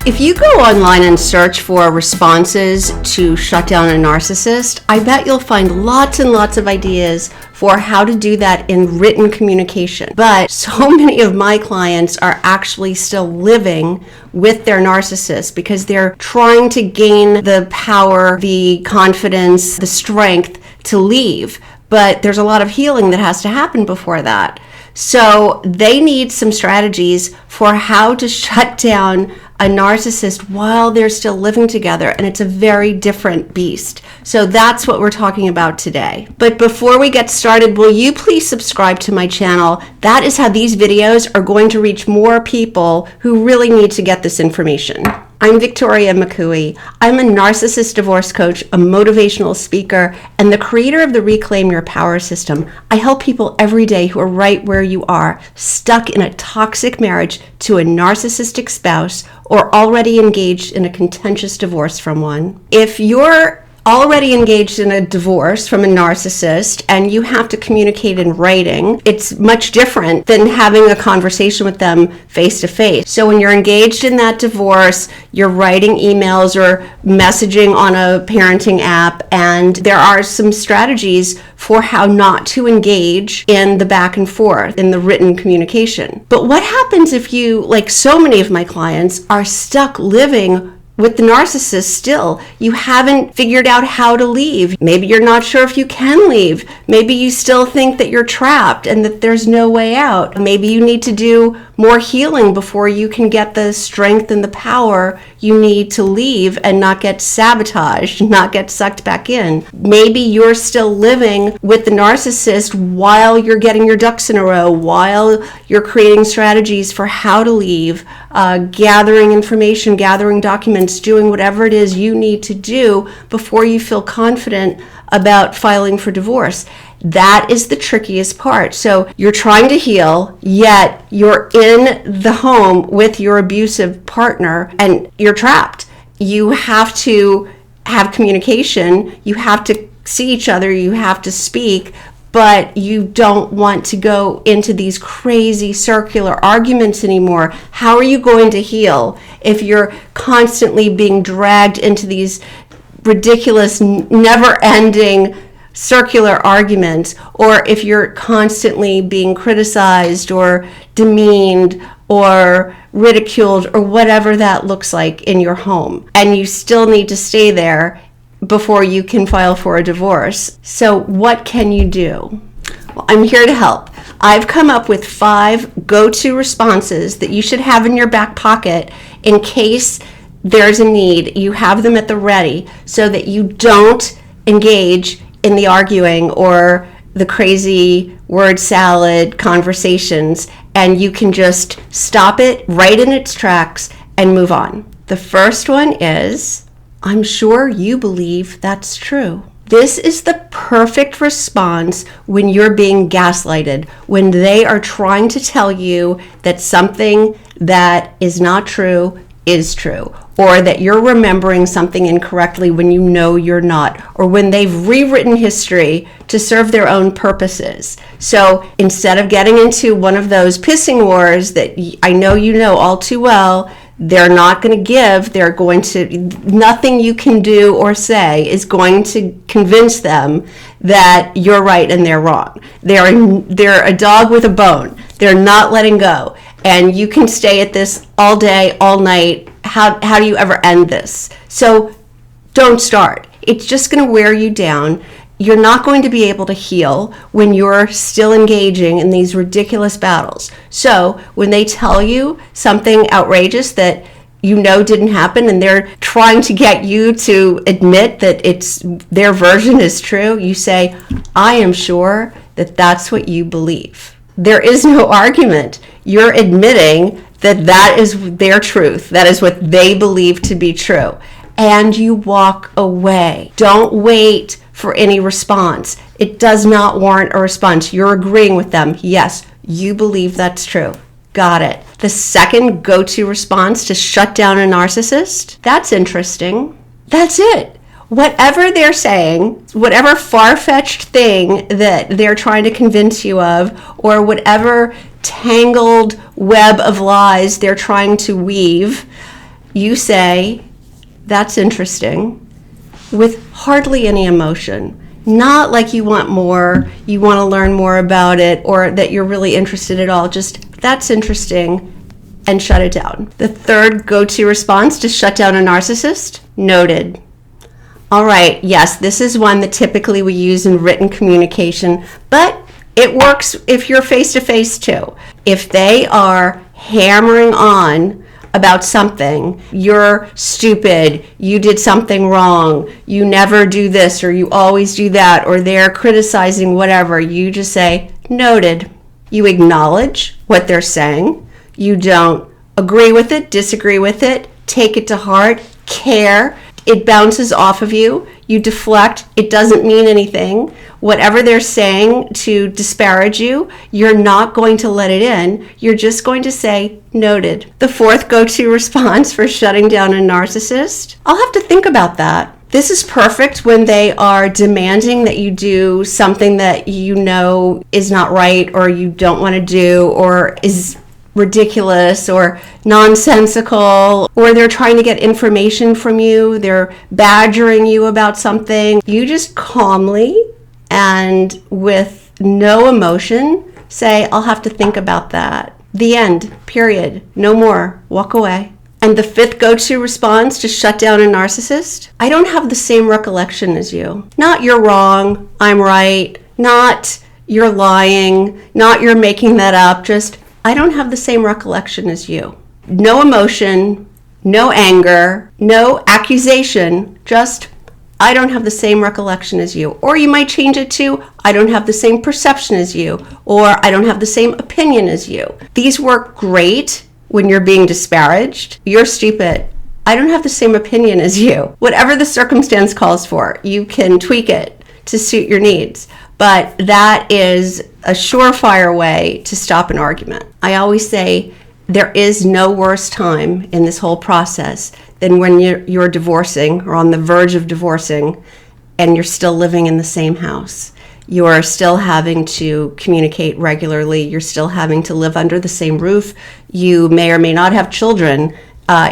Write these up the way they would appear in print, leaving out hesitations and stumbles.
If you go online and search for responses to shut down a narcissist, I bet you'll find lots and lots of ideas for how to do that in written communication. But so many of my clients are actually still living with their narcissist because they're trying to gain the power, the confidence, the strength to leave. But there's a lot of healing that has to happen before that. So they need some strategies for how to shut down a narcissist while they're still living together, and it's a very different beast. So that's what we're talking about today. But before we get started, will you please subscribe to my channel? That is how these videos are going to reach more people who really need to get this information. I'm Victoria McCooey. I'm a narcissist divorce coach, a motivational speaker, and the creator of the Reclaim Your Power system. I help people every day who are right where you are, stuck in a toxic marriage to a narcissistic spouse or already engaged in a contentious divorce from one. If you're already engaged in a divorce from a narcissist and you have to communicate in writing, it's much different than having a conversation with them face to face. So when you're engaged in that divorce, you're writing emails or messaging on a parenting app, and there are some strategies for how not to engage in the back and forth in the written communication. But what happens if you, like so many of my clients, are stuck living with the narcissist still? You haven't figured out how to leave. Maybe you're not sure if you can leave. Maybe you still think that you're trapped and that there's no way out. Maybe you need to do more healing before you can get the strength and the power you need to leave and not get sabotaged, not get sucked back in. Maybe you're still living with the narcissist while you're getting your ducks in a row, while you're creating strategies for how to leave, gathering information, gathering documents, doing whatever it is you need to do before you feel confident about filing for divorce. That is the trickiest part. So you're trying to heal, yet you're in the home with your abusive partner and you're trapped. You have to have communication. You have to see each other. You have to speak, but you don't want to go into these crazy circular arguments anymore. How are you going to heal if you're constantly being dragged into these ridiculous, never-ending circular arguments, or if you're constantly being criticized or demeaned or ridiculed or whatever that looks like in your home, and you still need to stay there before you can file for a divorce? So what can you do? Well, I'm here to help. I've come up with 5 go-to responses that you should have in your back pocket in case there's a need. You have them at the ready so that you don't engage in the arguing or the crazy word salad conversations, and you can just stop it right in its tracks and move on. The first one is, I'm sure you believe that's true. This is the perfect response when you're being gaslighted, when they are trying to tell you that something that is not true is true, or that you're remembering something incorrectly when you know you're not, or when they've rewritten history to serve their own purposes. So instead of getting into one of those pissing wars that I know you know all too well, they're not going to give, nothing you can do or say is going to convince them that you're right and they're wrong. They're a dog with a bone. They're not letting go. And you can stay at this all day, all night. How do you ever end this? So don't start. It's just going to wear you down. You're not going to be able to heal when you're still engaging in these ridiculous battles. So when they tell you something outrageous that you know didn't happen and they're trying to get you to admit that their version is true, you say, I am sure that that's what you believe. There is no argument. You're admitting that is their truth. That is what they believe to be true. And you walk away. Don't wait for any response. It does not warrant a response. You're agreeing with them. Yes, you believe that's true. Got it. The second go-to response to shut down a narcissist, that's interesting. That's it. Whatever they're saying, whatever far-fetched thing that they're trying to convince you of, or whatever tangled web of lies they're trying to weave, You say, "That's interesting," with hardly any emotion. Not like you want more, you want to learn more about it, or that you're really interested at all. Just, "That's interesting," and shut it down. The third go-to response to shut down a narcissist: "Noted." All right, yes, this is one that typically we use in written communication, but it works if you're face-to-face too. If they are hammering on about something, "You're stupid, you did something wrong, you never do this, or you always do that," or they're criticizing whatever, you just say, "Noted." You acknowledge what they're saying. You don't agree with it, disagree with it, take it to heart, care. It bounces off of you. You deflect. It doesn't mean anything. Whatever they're saying to disparage you, you're not going to let it in. You're just going to say, "Noted." The fourth go-to response for shutting down a narcissist: "I'll have to think about that." This is perfect when they are demanding that you do something that you know is not right, or you don't want to do, or is ridiculous or nonsensical, or they're trying to get information from you, they're badgering you about something. You just calmly and with no emotion say, "I'll have to think about that." The end, period. No more. Walk away. And the fifth go-to response to shut down a narcissist: "I don't have the same recollection as you." Not "You're wrong, I'm right," not "You're lying," not "You're making that up," just "I don't have the same recollection as you." No emotion, no anger, no accusation, just "I don't have the same recollection as you." Or you might change it to "I don't have the same perception as you," or "I don't have the same opinion as you." These work great when you're being disparaged. "You're stupid. I don't have the same opinion as you." Whatever the circumstance calls for, you can tweak it to suit your needs. But that is a surefire way to stop an argument. I always say there is no worse time in this whole process than when you're divorcing or on the verge of divorcing and you're still living in the same house. You're still having to communicate regularly. You're still having to live under the same roof. You may or may not have children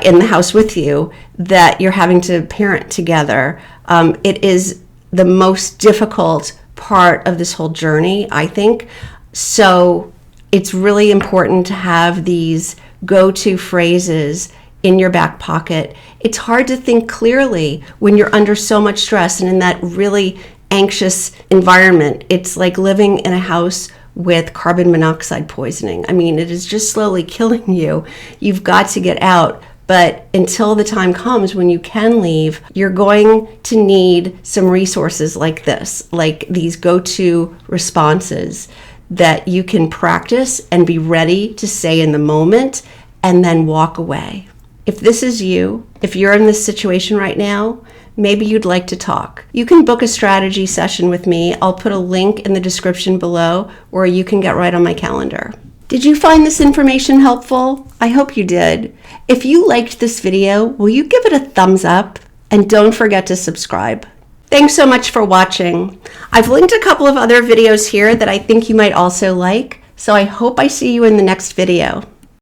in the house with you that you're having to parent together. It is the most difficult part of this whole journey, I think. So it's really important to have these go-to phrases in your back pocket. It's hard to think clearly when you're under so much stress and in that really anxious environment. It's like living in a house with carbon monoxide poisoning. I mean, it is just slowly killing you. You've got to get out. But until the time comes when you can leave, you're going to need some resources like this, like these go-to responses that you can practice and be ready to say in the moment and then walk away. If this is you, if you're in this situation right now, maybe you'd like to talk. You can book a strategy session with me. I'll put a link in the description below where you can get right on my calendar. Did you find this information helpful? I hope you did. If you liked this video, will you give it a thumbs up? And don't forget to subscribe. Thanks so much for watching. I've linked a couple of other videos here that I think you might also like, so I hope I see you in the next video.